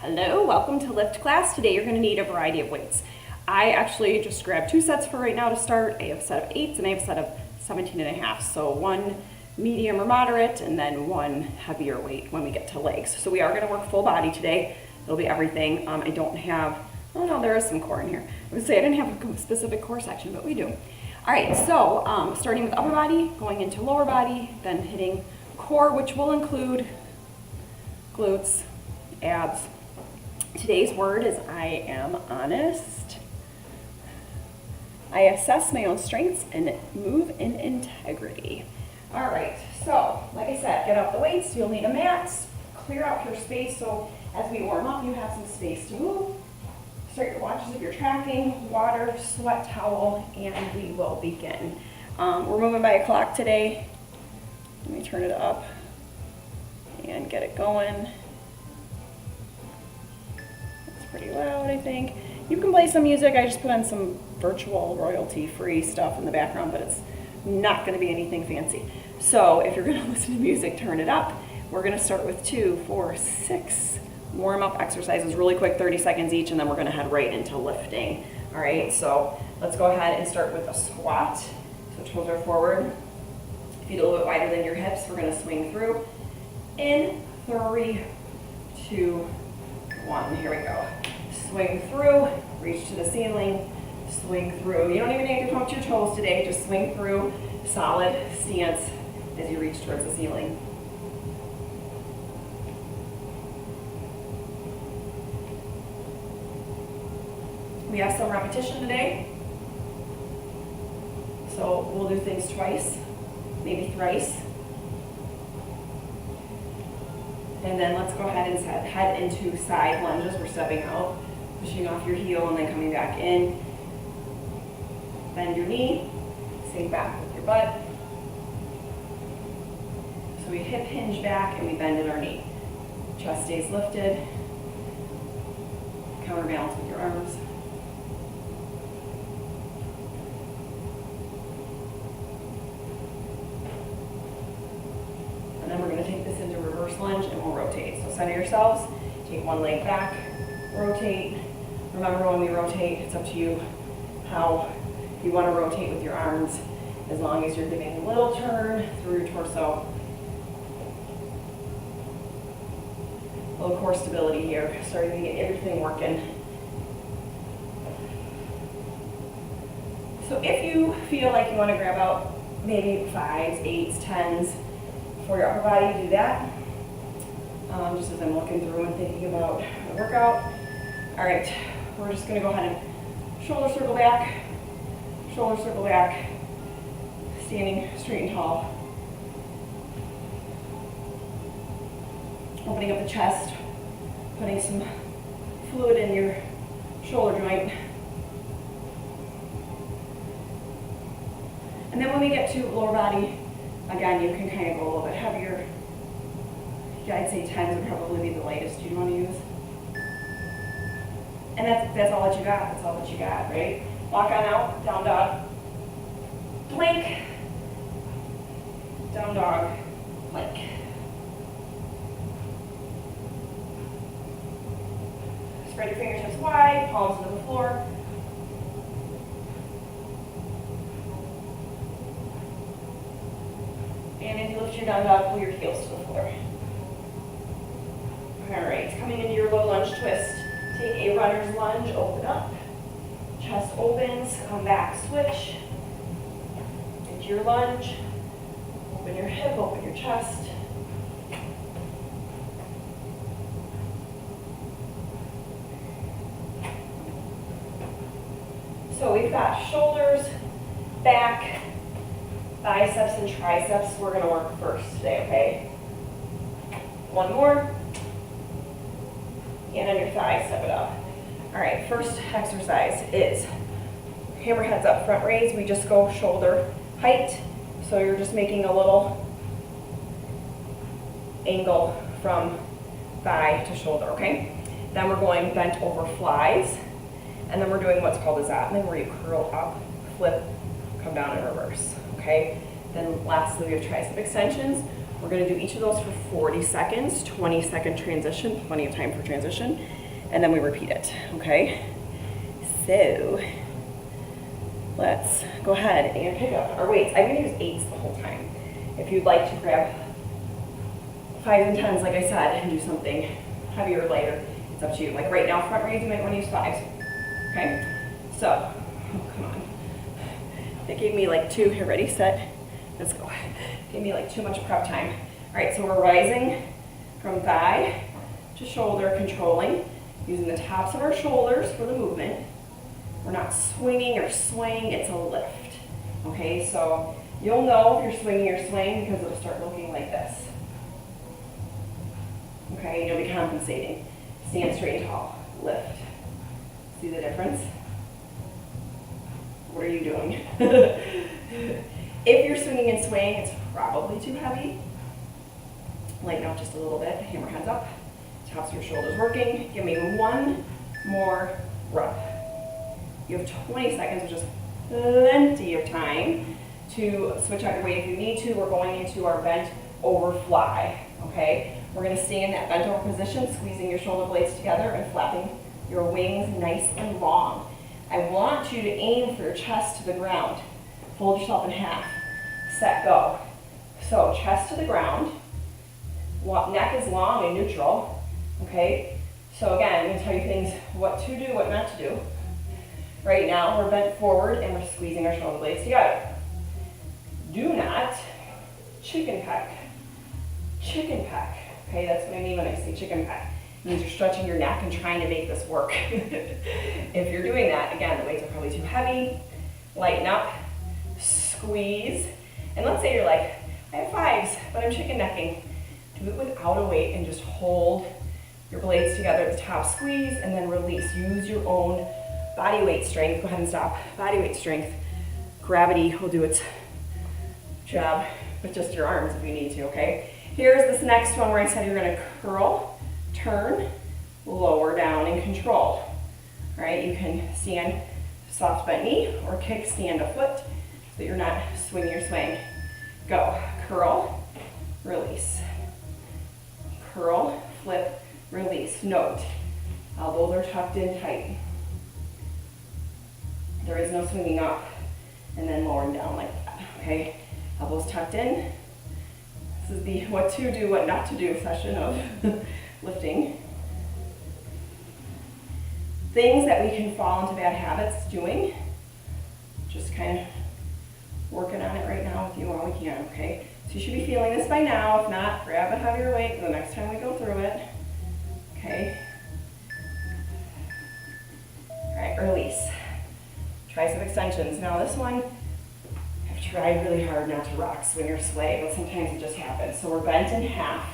Hello, welcome to Lift class. Today you're going to need a variety of weights. I actually just grabbed 2 sets for right now to start. I have a set of 8s and I have a set of 17 and a half. So one medium or moderate and then one heavier weight when we get to legs. So we are going to work full body today. It'll be everything. I don't have, oh no, there is some core in here. I would say I didn't have a specific core section, but we do. All right, so starting with upper body, going into lower body, then hitting core, which will include glutes, abs. Today's word is I am honest. I assess my own strengths and move in integrity. All right, so like I said, get out the weights. You'll need a mat. Clear out your space so as we warm up, you have some space to move. Start your watches if you're tracking, water, sweat towel, and we will begin. We're moving by a clock today. Let me turn it up and get it going. Pretty loud, I think. You can play some music. I just put on some virtual royalty-free stuff in the background, but it's not going to be anything fancy. So if you're going to listen to music, turn it up. We're going to start with 2, 4, 6 warm-up exercises really quick, 30 seconds each, and then we're going to head right into lifting. All right, so let's go ahead and start with a squat. So toes are forward, feet a little bit wider than your hips. We're going to swing through. In 3, 2, 1. Here we go. Swing through, reach to the ceiling, swing through. You don't even need to come up to your toes today, just swing through, solid stance as you reach towards the ceiling. We have some repetition today, so we'll do things twice, maybe thrice. And then let's go ahead and head into side lunges. We're stepping out, pushing off your heel and then coming back in. Bend your knee, sink back with your butt. So we hip hinge back and we bend in our knee. Chest stays lifted. Counterbalance with your arms. And then we're going to take this into reverse lunge and we'll rotate. So center yourselves, take one leg back, rotate. Remember when we rotate, it's up to you how you want to rotate with your arms, as long as you're giving a little turn through your torso. A little core stability here, starting to get everything working. So if you feel like you want to grab out maybe 5s, 8s, 10s, for your upper body, do that. Just as I'm looking through and thinking about the workout. All right, we're just going to go ahead and shoulder circle back, standing straight and tall. Opening up the chest, putting some fluid in your shoulder joint. And then when we get to lower body, again, you can kind of go a little bit heavier. Yeah, I'd say 10s would probably be the lightest you'd want to use. And that's all that you got. That's all that you got, right? Walk on out, down dog, plank, down dog, plank. Spread your fingertips wide, palms to the floor. And as you lift your down dog, pull your heels to the floor. All right, coming into your low lunge twist. Take a runner's lunge, open up. Chest opens, come back, switch. Into your lunge. Open your hip, open your chest. So we've got shoulders, back, biceps and triceps. We're going to work first today, okay? One more. And on your thighs, step it up. All right, first exercise is hammerheads up, front raise. We just go shoulder height. So you're just making a little angle from thigh to shoulder, okay? Then we're going bent over flies. And then we're doing what's called a zatman, where you curl up, flip, come down in reverse, okay? Then lastly, we have tricep extensions. We're gonna do each of those for 40 seconds, 20-second transition, plenty of time for transition, and then we repeat it, okay? So, let's go ahead and pick up our weights. I'm gonna use 8s the whole time. If you'd like to grab 5s and 10s, like I said, and do something heavier or lighter, it's up to you. Like right now, front raise, you might wanna use 5s, okay? So, oh, come on. That gave me like 2, here, ready, set, let's go. Gave me like too much prep time. All right, so we're rising from thigh to shoulder, controlling, using the tops of our shoulders for the movement. We're not swinging or swaying, it's a lift. Okay, so you'll know if you're swinging or swaying because it'll start looking like this. Okay, you'll be compensating. Stand straight and tall, lift. See the difference? What are you doing? If you're swinging and swaying, it's probably too heavy. Lighten up just a little bit, hammer hands up, tops of your shoulders working. Give me one more rep. You have 20 seconds, which is plenty of time to switch out your weight if you need to. We're going into our bent over fly, okay? We're gonna stay in that bent over position, squeezing your shoulder blades together and flapping your wings nice and long. I want you to aim for your chest to the ground. Fold yourself in half, set, go. So chest to the ground, neck is long and neutral, okay? So again, I'm gonna tell you things, what to do, what not to do. Right now, we're bent forward and we're squeezing our shoulder blades together. Do not chicken peck, okay? That's what I mean when I say chicken peck. It means you're stretching your neck and trying to make this work. If you're doing that, again, the weights are probably too heavy. Lighten up, squeeze. And let's say you're like, I have 5s, but I'm chicken necking. Do it without a weight and just hold your blades together at the top, squeeze, and then release. Use your own body weight strength. Go ahead and stop. Body weight strength. Gravity will do its job with just your arms if you need to, okay? Here's this next one where I said you're gonna curl, turn, lower down, and control. All right, you can stand soft bent knee or kickstand a foot so that you're not swinging or swaying. Go, curl, release. Curl, flip, release. Note, elbows are tucked in tight. There is no swinging up and then lowering down like that, okay? Elbows tucked in. This is the what to do, what not to do session of lifting. Things that we can fall into bad habits doing. Just kind of working on it right now with you while we can, okay? So you should be feeling this by now. If not, grab a heavier weight the next time we go through it, okay? All right, release. Tricep extensions. Now this one, I've tried really hard not to rock, swing, or sway, but sometimes it just happens. So we're bent in half,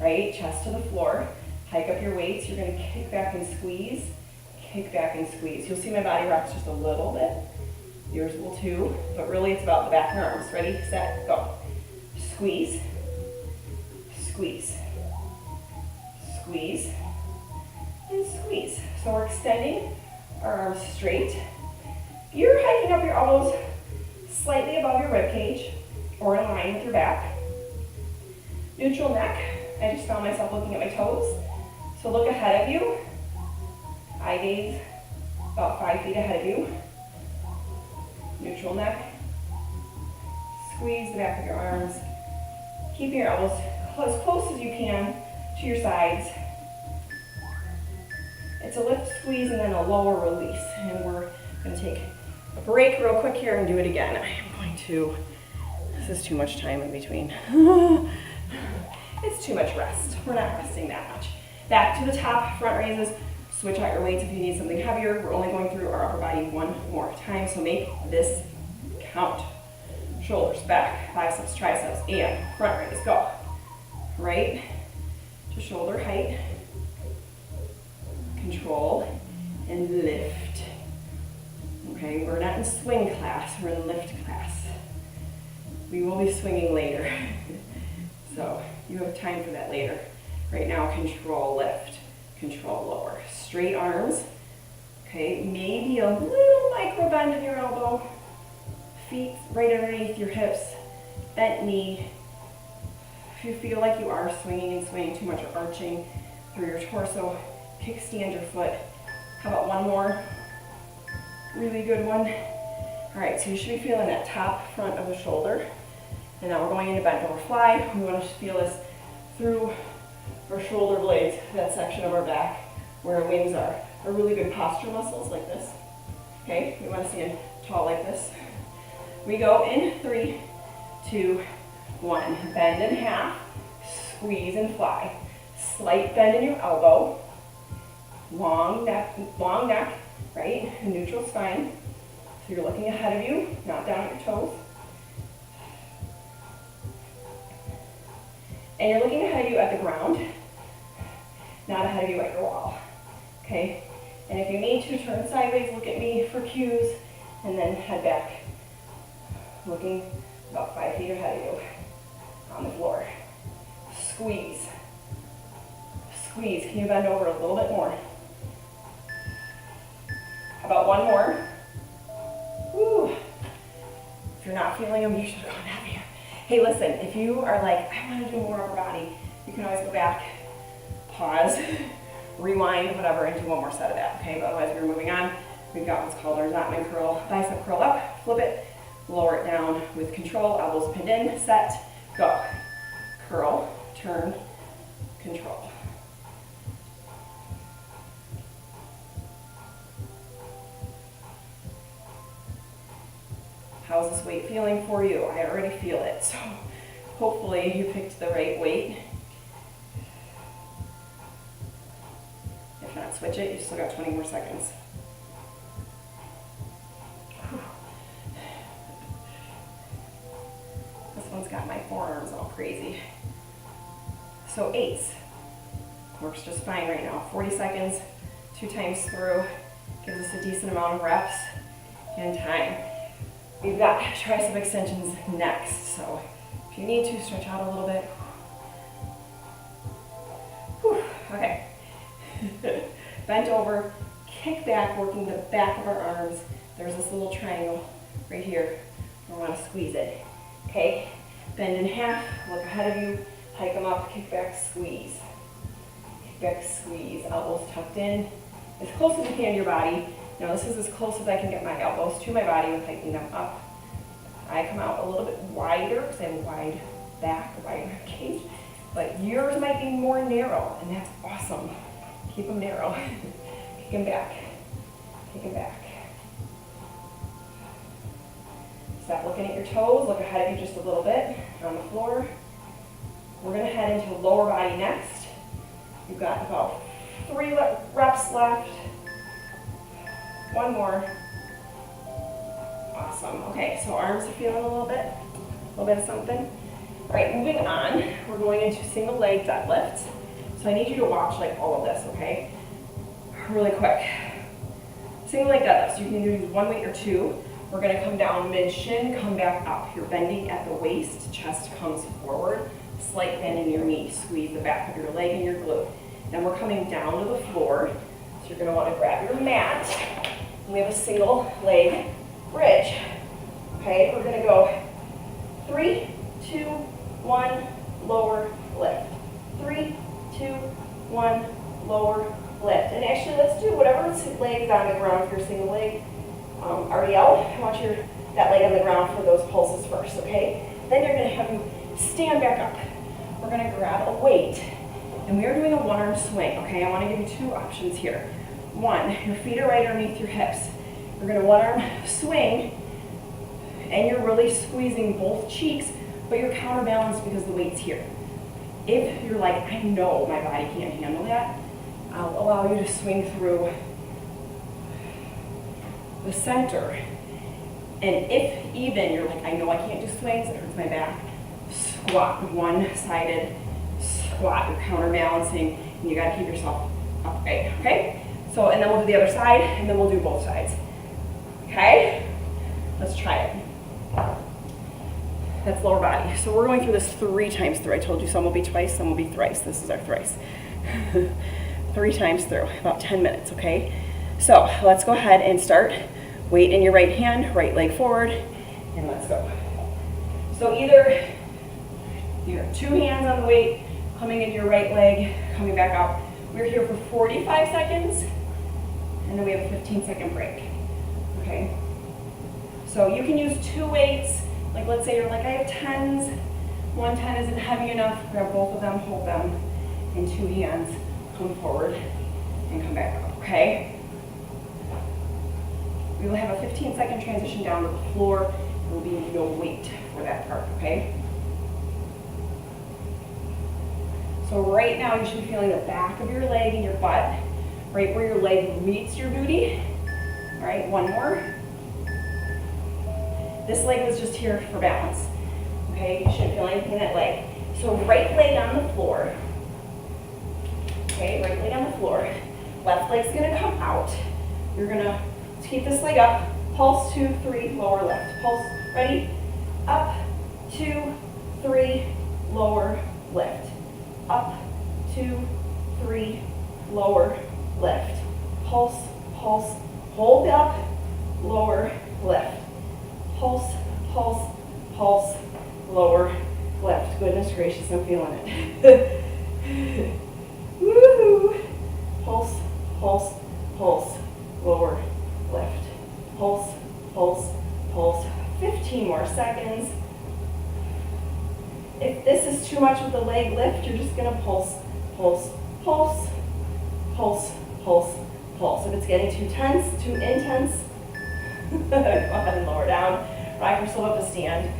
right? Chest to the floor. Hike up your weights. You're gonna kick back and squeeze. Kick back and squeeze. You'll see my body rocks just a little bit. Yours will too, but really it's about the back and arms. Ready, set, go. Squeeze, squeeze, squeeze, and squeeze. So we're extending our arms straight. You're hiking up your elbows slightly above your rib cage or in line with your back. Neutral neck. I just found myself looking at my toes. So look ahead of you. Eye gaze about 5 feet ahead of you. Neutral neck. Squeeze the back of your arms. Keeping your elbows as close as you can to your sides. It's a lift, squeeze, and then a lower release. And we're going to take a break real quick here and do it again. I am going to, this is too much time in between. It's too much rest. We're not resting that much. Back to the top, front raises. Switch out your weights if you need something heavier. We're only going through our upper body one more time, so make this count. Shoulders, back, biceps, triceps, and front raise. Go. Right to shoulder height. Control and lift. Okay, we're not in swing class, we're in lift class. We will be swinging later. So you have time for that later. Right now, control, lift. Control, lower. Straight arms. Okay, maybe a little micro bend in your elbow. Feet right underneath your hips. Bent knee. If you feel like you are swinging and swaying too much or arching through your torso, kickstand your foot. How about one more? Really good one. All right, so you should be feeling that top front of the shoulder. And now we're going into bent over fly. We want to feel this through our shoulder blades, that section of our back where our wings are really good posture muscles like this. Okay, we want to stand tall like this. We go in 3, 2, 1. Bend in half, squeeze and fly. Slight bend in your elbow. Long neck, right? Neutral spine. So you're looking ahead of you, not down at your toes. And you're looking ahead of you at the ground, not ahead of you at your wall. Okay? And if you need to, turn sideways, look at me for cues, and then head back, looking about 5 feet ahead of you on the floor. Squeeze. Squeeze. Can you bend over a little bit more? How about one more? Woo. If you're not feeling them, you should go heavier. Hey, listen, if you are like, I want to do more upper body, you can always go back, pause, rewind, whatever, and do one more set of that, okay? But otherwise, we're moving on. We've got what's called our Zotman curl, bicep curl up, flip it, lower it down with control, elbows pinned in, set, go. Curl, turn, control. How's this weight feeling for you? I already feel it, so hopefully you picked the right weight. If not, switch it. You still got 20 more seconds. This one's got my forearms all crazy. So 8s. Works just fine right now. 40 seconds, 2 times through. Gives us a decent amount of reps and time. We've got tricep extensions next, so if you need to, stretch out a little bit. Whew, okay. Bent over, kick back, working the back of our arms. There's this little triangle right here. We want to squeeze it. Okay, bend in half, look ahead of you, hike them up, kick back, squeeze. Kick back, squeeze, elbows tucked in, as close as you can to your body. Now this is as close as I can get my elbows to my body with hiking them up. I come out a little bit wider because I have a wide back, a wide rib cage, but yours might be more narrow, and that's awesome. Keep them narrow. Kick them back. Kick them back. Stop looking at your toes. Look ahead of you just a little bit on the floor. We're going to head into lower body next. You've got about 3 reps left. One more. Awesome. Okay, so arms are feeling a little bit of something. All right, moving on. We're going into single leg deadlifts. So I need you to watch like all of this, okay? Really quick. Single leg deadlifts. You can either use one weight or 2. We're going to come down mid-shin, come back up. You're bending at the waist, chest comes forward. Slight bend in your knee. Squeeze the back of your leg and your glute. Then we're coming down to the floor. So you're going to want to grab your mat. We have a single leg bridge. Okay, we're going to go 3, 2, 1, lower, lift. 3, 2, 1, lower, lift. And actually, let's do whatever leg is on the ground if you're single leg. Ariel, I want that leg on the ground for those pulses first, okay? Then you're going to have you stand back up. We're going to grab a weight. And we are doing a one-arm swing, okay? I want to give you 2 options here. 1, your feet are right underneath your hips. We're going to one-arm swing, and you're really squeezing both cheeks, but you're counterbalanced because the weight's here. If you're like, I know my body can't handle that, I'll allow you to swing through the center. And if even you're like, I know I can't do swings, it hurts my back, squat, one-sided squat. You're counterbalancing, and you got to keep yourself upright, okay? So, and then we'll do the other side, and then we'll do both sides. Okay? Let's try it. That's lower body. So we're going through this 3 times through. I told you some will be twice, some will be thrice. This is our thrice. 3 times through, about 10 minutes, okay? So let's go ahead and start. Weight in your right hand, right leg forward, and let's go. So either Here, 2 hands on the weight, coming into your right leg, coming back up. We're here for 45 seconds, and then we have a 15-second break, okay? So you can use 2 weights, like let's say you're like, I have 10s, 110 isn't heavy enough, grab both of them, hold them in 2 hands, come forward, and come back up, okay? We will have a 15-second transition down to the floor. There will be no weight for that part, okay? So right now you should be feeling the back of your leg and your butt, right where your leg meets your booty. All right, one more. This leg was just here for balance, okay? You shouldn't feel anything in that leg. So right leg on the floor, okay, right leg on the floor. Left leg's gonna come out. You're gonna keep this leg up, pulse 2, 3, lower, lift. Pulse, ready? Up, 2, 3, lower, lift. Up, 2, 3, lower, lift. Pulse, pulse, hold up, lower, lift. Pulse, pulse, pulse, lower, lift. Goodness gracious, I'm feeling it. Woohoo! Pulse, pulse, pulse, lower, lift. Pulse, pulse, pulse. 15 more seconds. If this is too much with the leg lift, you're just gonna pulse, pulse, pulse, pulse, pulse, pulse. If it's getting too tense, too intense, go ahead and lower down. Rock yourself up to stand.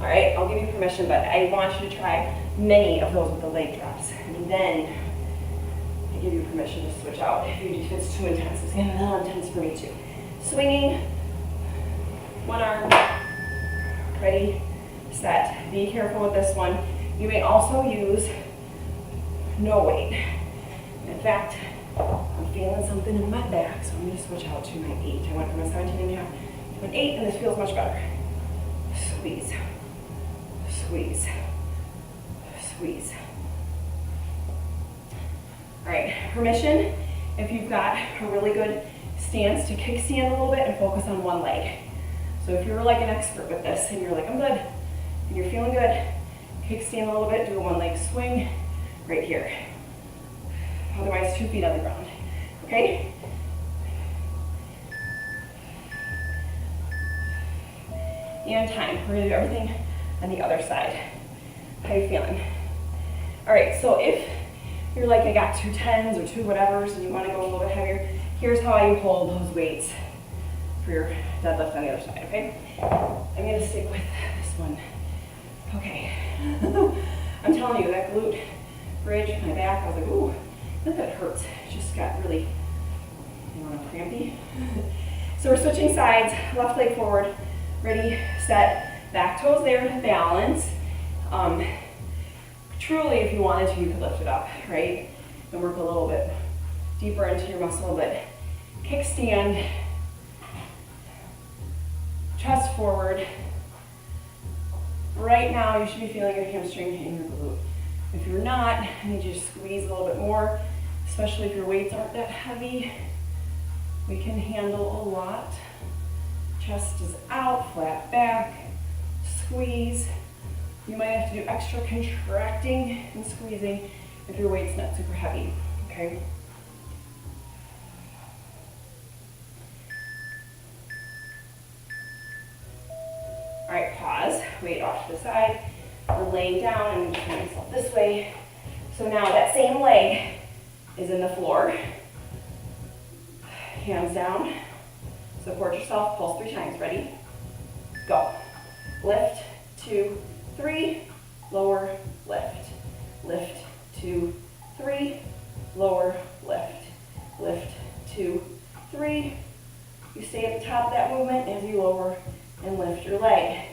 All right, I'll give you permission, but I want you to try many of those with the leg drops. And then I give you permission to switch out if it's too intense. It's getting a little intense for me too. Swinging, one arm, ready, set. Be careful with this one. You may also use no weight. In fact, I'm feeling something in my back, so I'm going to switch out to my 8. I went from a 17 and a half to an 8, and this feels much better. Squeeze, squeeze, squeeze. All right, permission, if you've got a really good stance, to kickstand a little bit and focus on one leg. So if you're like an expert with this and you're like, I'm good, and you're feeling good, kickstand a little bit, do a one leg swing right here. Otherwise, 2 feet on the ground, okay? And time, we're gonna do everything on the other side. How you feeling? All right, so if you're like, I got 2 10s or 2 whatevers and you wanna go a little bit heavier, here's how you hold those weights for your deadlift on the other side, okay? I'm gonna stick with this one. Okay, I'm telling you, that glute bridge, my back, I was like, ooh, that hurts. It just got really, crampy. So we're switching sides, left leg forward, ready, set, back toes there to balance. Truly, if you wanted to, you could lift it up, right? And work a little bit deeper into your muscle, but kickstand, chest forward. Right now, you should be feeling your hamstring and your glute. If you're not, I need you to squeeze a little bit more, especially if your weights aren't that heavy. We can handle a lot. Chest is out, flat back, squeeze. You might have to do extra contracting and squeezing if your weight's not super heavy, okay? All right, pause, weight off to the side. We're laying down and turn myself this way. So now that same leg is in the floor. Hands down, support yourself, pulse 3 times, ready? Go. Lift, 2, 3, lower, lift. Lift, 2, 3, lower, lift. Lift, 2, 3. You stay at the top of that movement as you lower and lift your leg.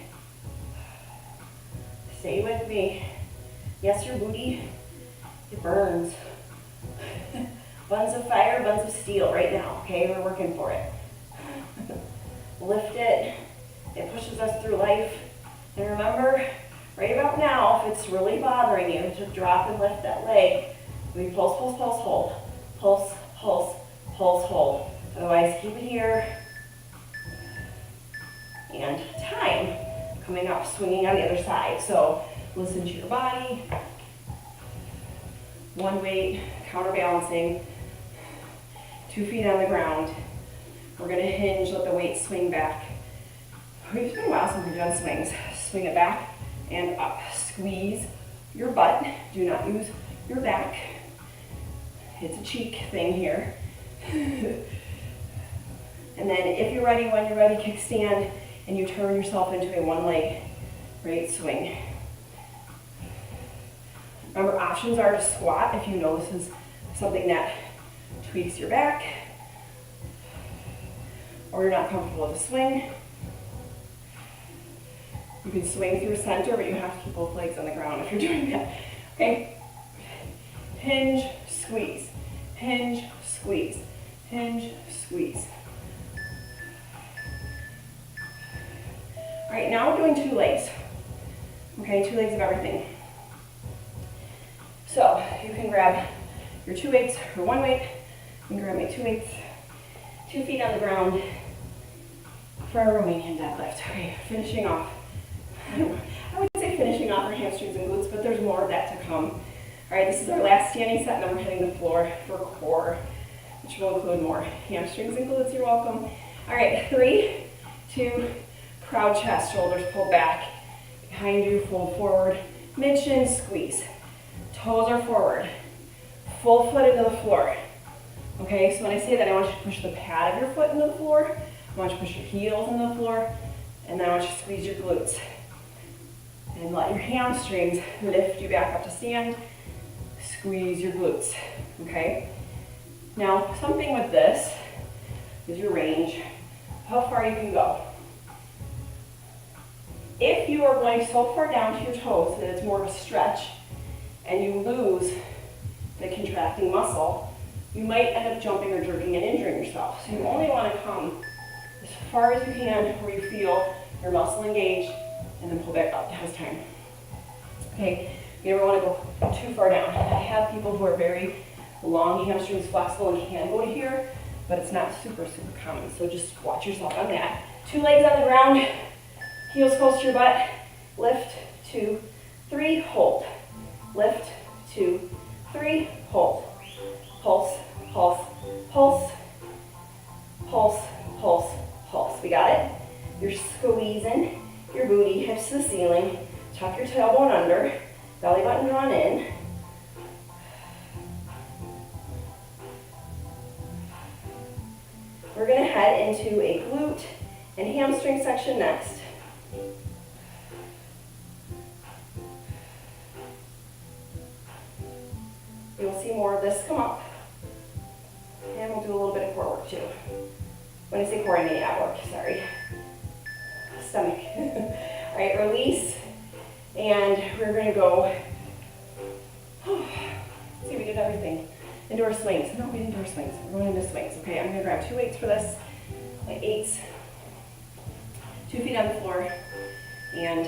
Stay with me. Yes, your booty, it burns. Buns of fire, buns of steel right now, okay? We're working for it. Lift it. It pushes us through life. And remember, right about now, if it's really bothering you, to drop and lift that leg. We pulse, pulse, pulse, hold. Pulse, pulse, pulse, hold. Otherwise, keep it here. And time. Coming up, swinging on the other side. So Listen to your body. One weight, counterbalancing, 2 feet on the ground. We're gonna hinge, let the weight swing back. It's been a while since we've done swings. Swing it back and up. Squeeze your butt. Do not use your back. It's a cheek thing here. And then if you're ready, when you're ready, kickstand, and you turn yourself into a one leg right swing. Remember, options are to squat if you know this is something that tweaks your back, or you're not comfortable with a swing. You can swing through center, but you have to keep both legs on the ground if you're doing that. Okay? Hinge, squeeze. Hinge, squeeze. Hinge, squeeze. All right, now we're doing 2 legs. Okay, 2 legs of everything. So you can grab your 2 weights or 1 weight. You can grab my 2 weights, 2 feet on the ground for a Romanian deadlift. Okay, finishing off. I would say finishing off our hamstrings and glutes, but there's more of that to come. All right, this is our last standing set, and then we're hitting the floor for core, which will include more hamstrings and glutes. You're welcome. All right, 3, 2, proud chest, shoulders pull back. Behind you, fold forward, mid-shin squeeze. Toes are forward, full foot into the floor. Okay, so when I say that, I want you to push the pad of your foot into the floor. I want you to push your heels into the floor, and then I want you to squeeze your glutes. And let your hamstrings lift you back up to stand. Squeeze your glutes, okay? Now, something with this is your range, how far you can go. If you are going so far down to your toes that it's more of a stretch and you lose the contracting muscle, you might end up jumping or jerking and injuring yourself. So you only want to come as far as you can where you feel your muscle engaged, and then pull back up as time. Okay, you never want to go too far down. I have people who are very long hamstrings, flexible, and can go to here, but it's not super, super common. So just watch yourself on that. 2 legs on the ground, heels close to your butt. Lift, 2, 3, hold. Lift, 2, 3, hold. Pulse, pulse, pulse, pulse, pulse, pulse. We got it? You're squeezing your booty, hips to the ceiling. Tuck your tailbone under, belly button drawn in. We're going to head into a glute and hamstring section next. You'll see more of this come up. And we'll do a little bit of core work too. When I say core, I mean ab work, sorry. Stomach. All right, release. And we're going to go, see, we did everything. Into our swings. No, we didn't do our swings. We're going into swings. Okay, I'm going to grab 2 weights for this. My 8s. 2 feet on the floor. And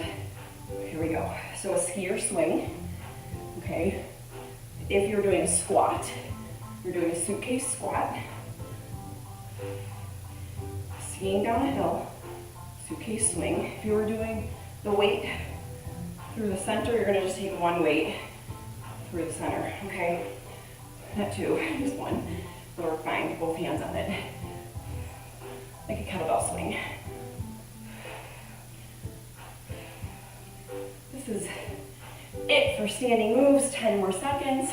here we go. So a skier swing. Okay. If you're doing a squat, you're doing a suitcase squat. Skiing down a hill. Suitcase swing. If you were doing the weight through the center, you're going to just take 1 weight through the center, okay? Not 2, just 1. But we're fine, both hands on it. Like a kettlebell swing. This is it for standing moves, 10 more seconds.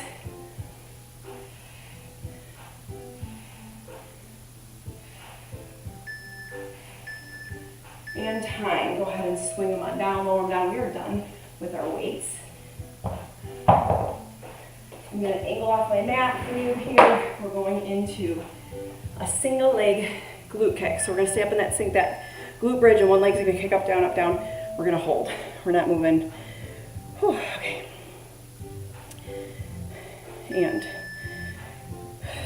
And time. Go ahead and swing them on down, lower them down. We are done with our weights. I'm going to angle off my mat for you here. We're going into a single leg glute kick. So we're going to stay up in that glute bridge, and one leg's going to kick up, down, up, down. We're going to hold. We're not moving. Whew, okay. And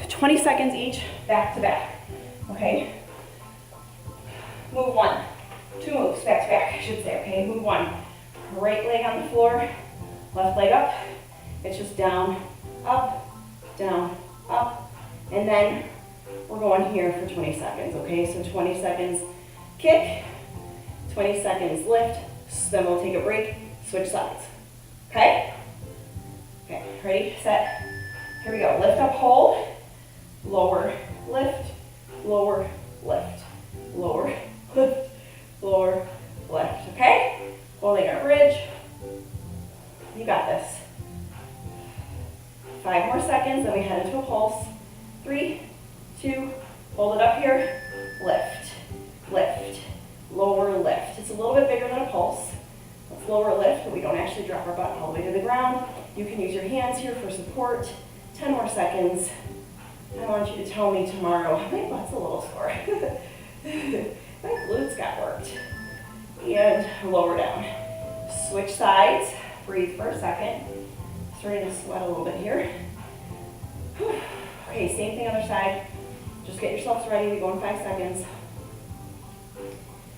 20 seconds each, back to back. Okay. Move 1. 2 moves, back to back, I should say, okay? Move 1. Right leg on the floor, left leg up. It's just down, up, and then we're going here for 20 seconds, okay? So 20 seconds kick, 20 seconds lift, so then we'll take a break, switch sides. Okay? Okay, ready, set. Here we go. Lift up, hold. Lower, lift, lower, lift, lower, lift, lower, lift. Okay? Holding our bridge. You got this. 5 more seconds, then we head into a pulse. 3, 2, hold it up here. Lift, lift, lower, lift. It's a little bit bigger than a pulse. Let's lower lift, but we don't actually drop our butt all the way to the ground. You can use your hands here for support. 10 more seconds. I want you to tell me tomorrow, my butt's a little sore. My glutes got worked. And lower down. Switch sides. Breathe for a second. Starting to sweat a little bit here. Okay, same thing other side. Just get yourselves ready. We go in 5 seconds.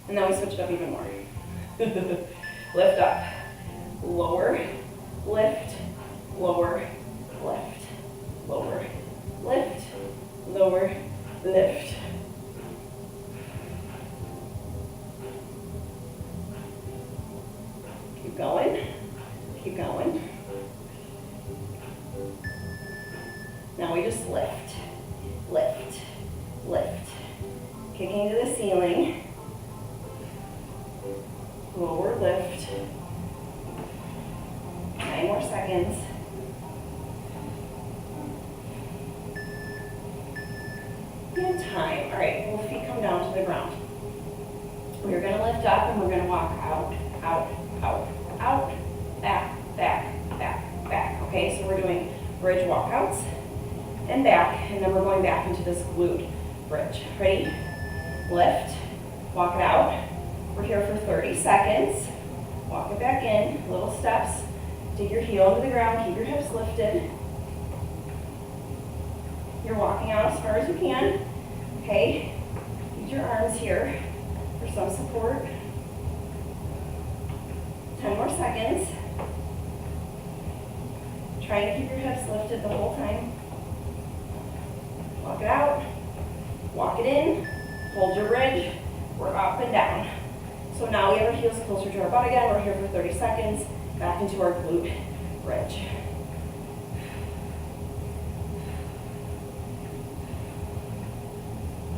And now we switch it up even more. Lift up. Lower, lift, lower, lift, lower, lift, lower, lift. Keep going. Keep going. Now we just lift, lift, lift. Kicking to the ceiling. Lower lift. 9 more seconds. And time. All right, both feet come down to the ground. We're going to lift up and we're going to walk out, out, out, out, back, back, back, back. Okay, so we're doing bridge walkouts and back, and then we're going back into this glute bridge. Ready? Lift, walk it out. We're here for 30 seconds. Walk it back in, little steps. Dig your heel into the ground, keep your hips lifted. You're walking out as far as you can. Okay, use your arms here for some support. 10 more seconds. Trying to keep your hips lifted the whole time. Walk it out, walk it in, hold your bridge. We're up and down. So now we have our heels closer to our butt again. We're here for 30 seconds. Back into our glute bridge.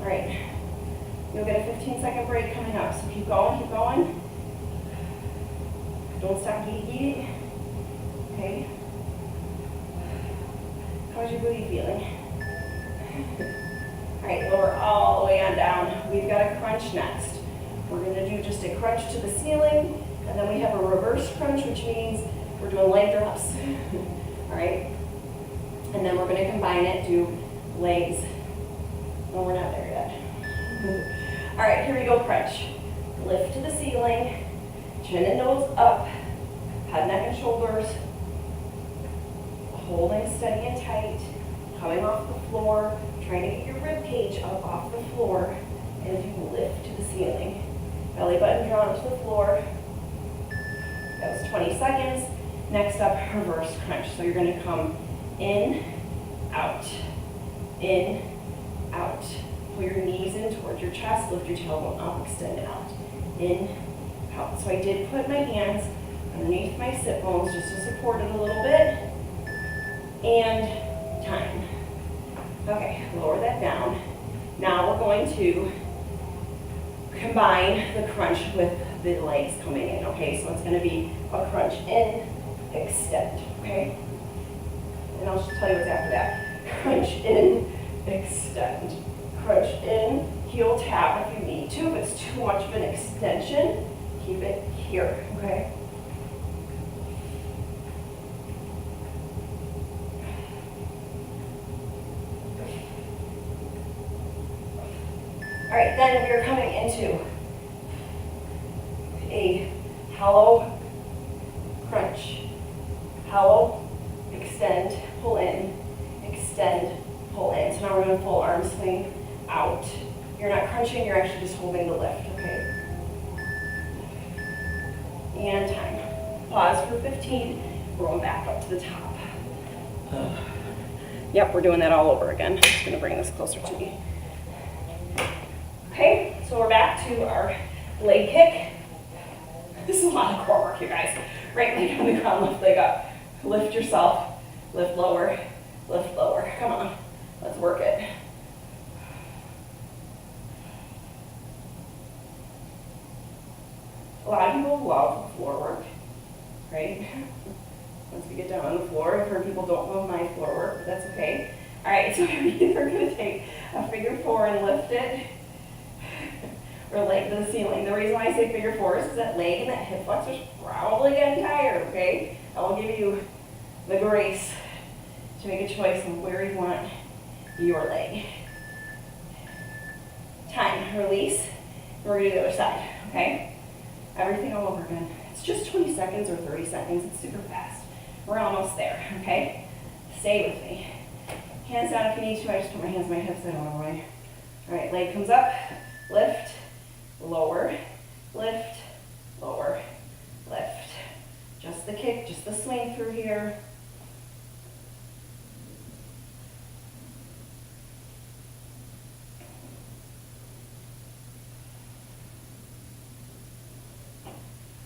All right. You'll get a 15-second break coming up. So keep going, keep going. Don't stop eating. Okay. How's your booty feeling? All right, lower all the way on down. We've got a crunch next. We're going to do just a crunch to the ceiling, and then we have a reverse crunch, which means we're doing leg drops. All right? And then we're going to combine it, do legs. No, we're not there yet. All right, here we go, crunch. Lift to the ceiling, chin and nose up, head, neck, and shoulders. Holding steady and tight, coming off the floor, trying to get your rib cage up off the floor as you lift to the ceiling. Belly button drawn to the floor. That was 20 seconds. Next up, reverse crunch. So you're going to come in, out, pull your knees in towards your chest, lift your tailbone up, extend it out, in, out. So I did put my hands underneath my sit bones just to support it a little bit. And time. Okay, lower that down. Now we're going to combine the crunch with the legs coming in, okay? So it's going to be a crunch in, extend, okay? And I'll just tell you what's after that. Crunch in, extend. Crunch in, heel tap if you need to. If it's too much of an extension, keep it here, okay? All right, then we're coming into a hollow crunch. Hollow, extend, pull in, extend, pull in. So now we're going to full arm swing out. You're not crunching, you're actually just holding the lift, okay? And time. Pause for 15, roll back up to the top. Yep, we're doing that all over again. I'm just going to bring this closer to me. Okay, so we're back to our leg kick. This is a lot of core work, you guys. Right leg on the ground, left leg up. Lift yourself, lift lower, lift lower. Come on, let's work it. A lot of people love floor work, right? Once we get down on the floor, I've heard people don't love my floor work, but that's okay. All right, so we're either gonna take a figure four and lift it, or leg to the ceiling. The reason why I say figure four is because that leg and that hip flexor is probably getting tired, okay? I will give you the grace to make a choice on where you want your leg. Time, release, and we're gonna do the other side, okay? Everything all over again. It's just 20 seconds or 30 seconds, it's super fast. We're almost there, okay? Stay with me. Hands down if you need to. I just put my hands on my hips, I don't know why. All right, leg comes up, lift, lower, lift, lower, lift. Just the kick, just the swing through here.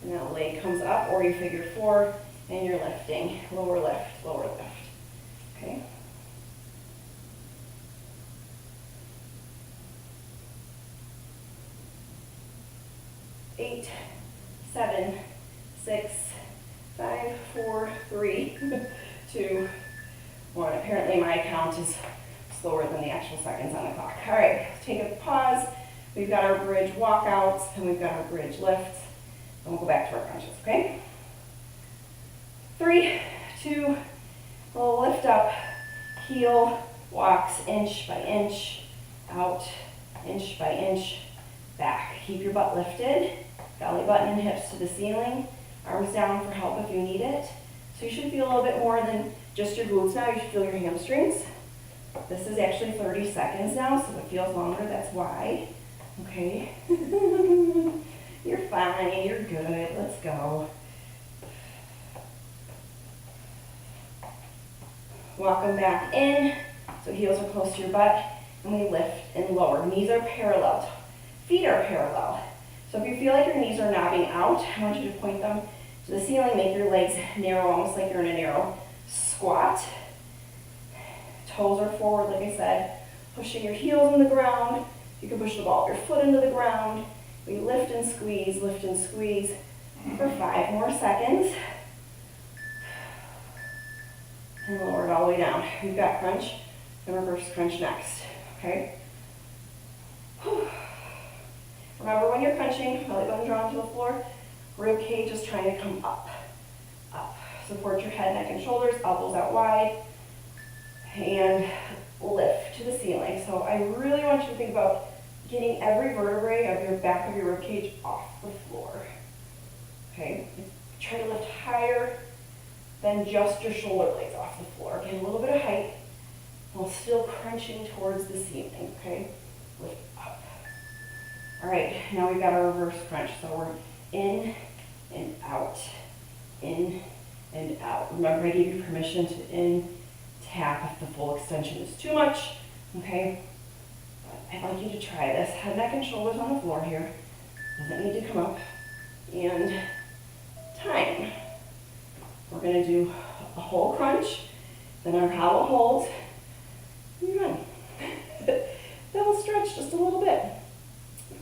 And now leg comes up, or you figure four, and you're lifting. Lower lift, lower lift. Okay? Eight, 7, 6, 5, 4, 3, 2, 1. Apparently my count is slower than the actual seconds on the clock. All right, take a pause. We've got our bridge walkouts, and we've got our bridge lifts. And we'll go back to our crunches, okay? 3, 2, we'll lift up, heel, walks inch by inch, out, inch by inch, back. Keep your butt lifted, belly button and hips to the ceiling, arms down for help if you need it. So you should feel a little bit more than just your glutes now, you should feel your hamstrings. This is actually 30 seconds now, so if it feels longer, that's why. Okay. You're fine, you're good, let's go. Walk them back in, so heels are close to your butt, and we lift and lower. Knees are parallel, feet are parallel. So if you feel like your knees are knobbing out, I want you to point them to the ceiling, make your legs narrow, almost like you're in a narrow squat. Toes are forward, like I said, pushing your heels in the ground. You can push the ball of your foot into the ground. We lift and squeeze for 5 more seconds. And lower it all the way down. We've got crunch and reverse crunch next, okay? Whew. Remember when you're crunching, belly button drawn to the floor, rib cage is trying to come up, up. Support your head, neck, and shoulders, elbows out wide, and lift to the ceiling. So I really want you to think about getting every vertebrae of your back of your rib cage off the floor, okay? Try to lift higher than just your shoulder blades off the floor. Get a little bit of height while still crunching towards the ceiling, okay? Lift up. All right, now we've got our reverse crunch. So we're in and out, in and out. Remember, I gave you permission to tap if the full extension is too much, okay? But I'd like you to try this. Head, neck, and shoulders on the floor here. Doesn't need to come up. And time. We're going to do a whole crunch, then our hollow hold. And run. That'll stretch just a little bit.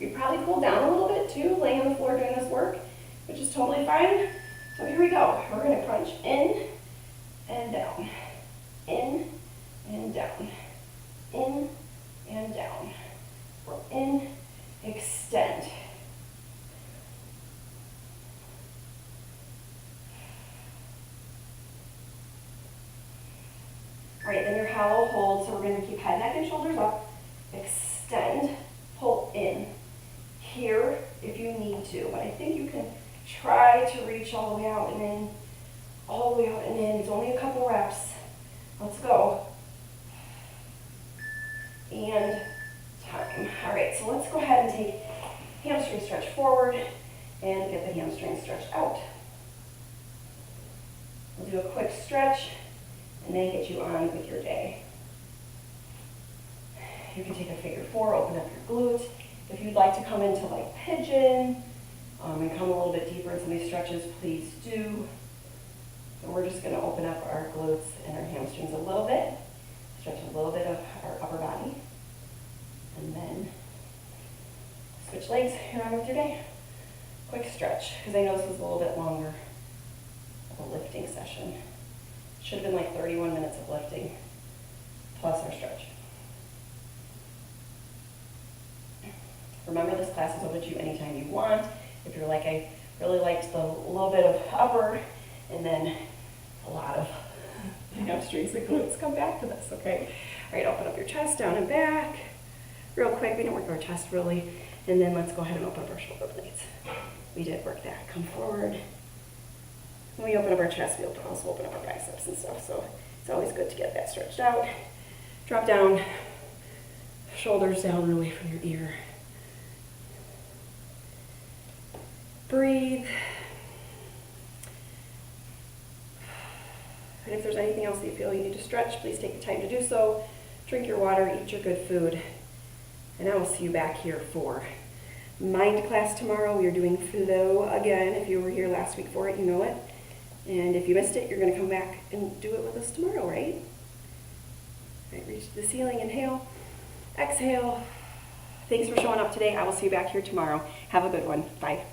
You probably pull down a little bit too, laying on the floor doing this work, which is totally fine. So here we go. We're going to crunch in and down, in and down, in and down. We're in, extend. All right, then your hollow hold, so we're going to keep head, neck, and shoulders up, extend, pull in. Here, if you need to, but I think you can try to reach all the way out and in, all the way out and in. It's only a couple reps. Let's go. And time. All right, so let's go ahead and take hamstring stretch forward and get the hamstring stretched out. We'll do a quick stretch and then get you on with your day. You can take a figure 4, open up your glute. If you'd like to come into like pigeon, And come a little bit deeper in some of these stretches, please do. So we're just going to open up our glutes and our hamstrings a little bit, stretch a little bit of our upper body, and then switch legs and on with your day. Quick stretch, because I know this was a little bit longer of a lifting session. Should have been like 31 minutes of lifting, plus our stretch. Remember, this class is open to you anytime you want. If you're like, I really liked the little bit of upper and then a lot of hamstrings and glutes, come back to this, okay? All right, open up your chest, down and back. Real quick, we didn't work our chest really. And then let's go ahead and open up our shoulder blades. We did work that. Come forward. When we open up our chest, we also open up our biceps and stuff. So it's always good to get that stretched out. Drop down, shoulders down and away from your ear. Breathe. And if there's anything else that you feel you need to stretch, please take the time to do so. Drink your water, eat your good food. And I will see you back here for mind class tomorrow. We are doing flow again. If you were here last week for it, you know it. And if you missed it, you're going to come back and do it with us tomorrow, right? All right, reach to the ceiling, inhale, exhale. Thanks for showing up today. I will see you back here tomorrow. Have a good one. Bye.